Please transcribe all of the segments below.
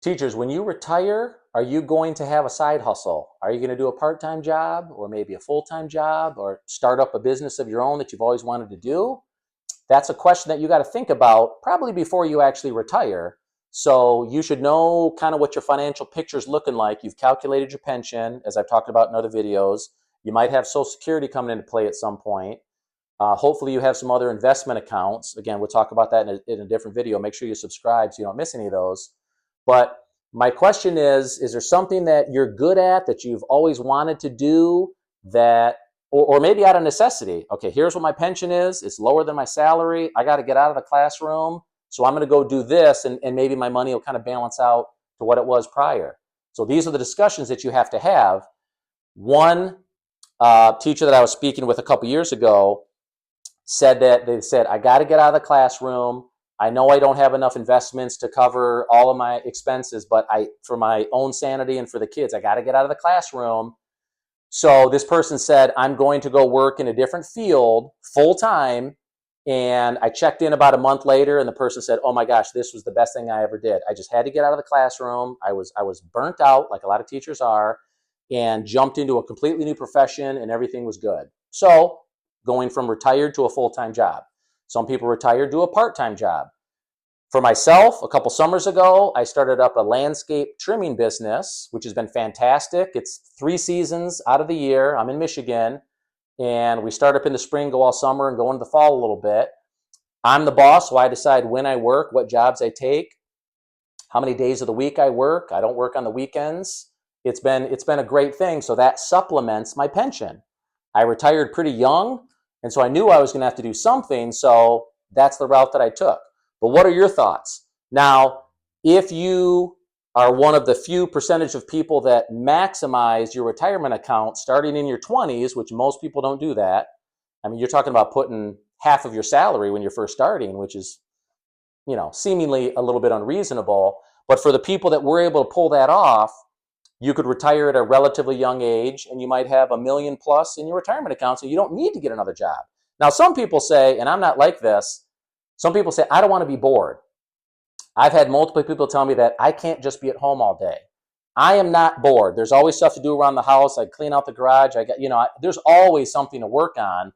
Teachers, when you retire, are you going to have a side hustle? Are you going to do a part-time job or maybe a full-time job or start up a business of your own that you've always wanted to do? That's a question that you got to think about probably before you actually retire. So you should know kind of what your financial picture is looking like. You've calculated your pension, as I've talked about in other videos. You might have Social Security coming into play at some point. Hopefully you have some other investment accounts. Again, we'll talk about that in a different video. Make sure you subscribe so you don't miss any of those. But my question is there something that you're good at that you've always wanted to do that, or maybe out of necessity? Okay, here's what my pension is. It's lower than my salary. I got to get out of the classroom. So I'm going to go do this, and maybe my money will kind of balance out to what it was prior. So these are the discussions that you have to have. One teacher that I was speaking with a couple years ago said that they said, I got to get out of the classroom. I know I don't have enough investments to cover all of my expenses, but for my own sanity and for the kids, I got to get out of the classroom. So this person said, I'm going to go work in a different field full time. And I checked in about a month later, and the person said, oh my gosh, this was the best thing I ever did. I just had to get out of the classroom. I was burnt out, like a lot of teachers are, and jumped into a completely new profession, and everything was good. So going from retired to a full-time job. Some people retire, do a part-time job. For myself, a couple summers ago, I started up a landscape trimming business, which has been fantastic. It's 3 seasons out of the year. I'm in Michigan, and we start up in the spring, go all summer, and go into the fall a little bit. I'm the boss, so I decide when I work, what jobs I take, how many days of the week I work. I don't work on the weekends. It's been a great thing, so that supplements my pension. I retired pretty young, and so I knew I was going to have to do something, so that's the route that I took. But what are your thoughts? Now, if you are one of the few percentage of people that maximize your retirement account starting in your 20s, which most people don't do that. I mean, you're talking about putting half of your salary when you're first starting, which is, seemingly a little bit unreasonable. But for the people that were able to pull that off, you could retire at a relatively young age, and you might have $1 million plus in your retirement account, so you don't need to get another job. Now, some people say, and I'm not like this, some people say, I don't want to be bored. I've had multiple people tell me that I can't just be at home all day. I am not bored. There's always stuff to do around the house. I clean out the garage. There's always something to work on,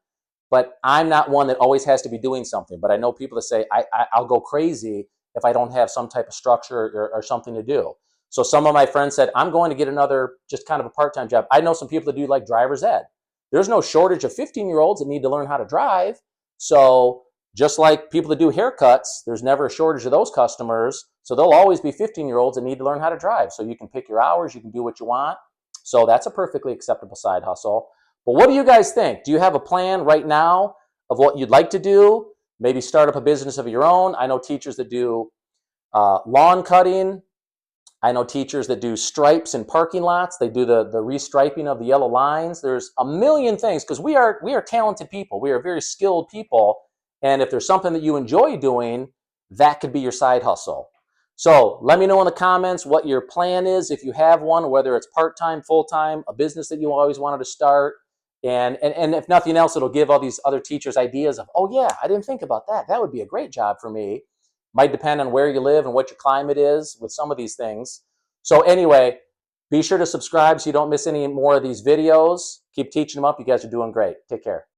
but I'm not one that always has to be doing something. But I know people that say, I'll go crazy if I don't have some type of structure or something to do. So some of my friends said, I'm going to get another just kind of a part-time job. I know some people that do like driver's ed. There's no shortage of 15-year-olds that need to learn how to drive. So just like people that do haircuts, there's never a shortage of those customers. So there'll always be 15-year-olds that need to learn how to drive. So you can pick your hours, you can do what you want. So that's a perfectly acceptable side hustle. But what do you guys think? Do you have a plan right now of what you'd like to do? Maybe start up a business of your own. I know teachers that do lawn cutting. I know teachers that do stripes in parking lots. They do the restriping of the yellow lines. There's a million things because we are talented people. We are very skilled people. And if there's something that you enjoy doing, that could be your side hustle. So let me know in the comments what your plan is, if you have one, whether it's part-time, full-time, a business that you always wanted to start. And if nothing else, it'll give all these other teachers ideas of, oh yeah, I didn't think about that. That would be a great job for me. Might depend on where you live and what your climate is with some of these things. So anyway, be sure to subscribe so you don't miss any more of these videos. Keep teaching them up. You guys are doing great. Take care.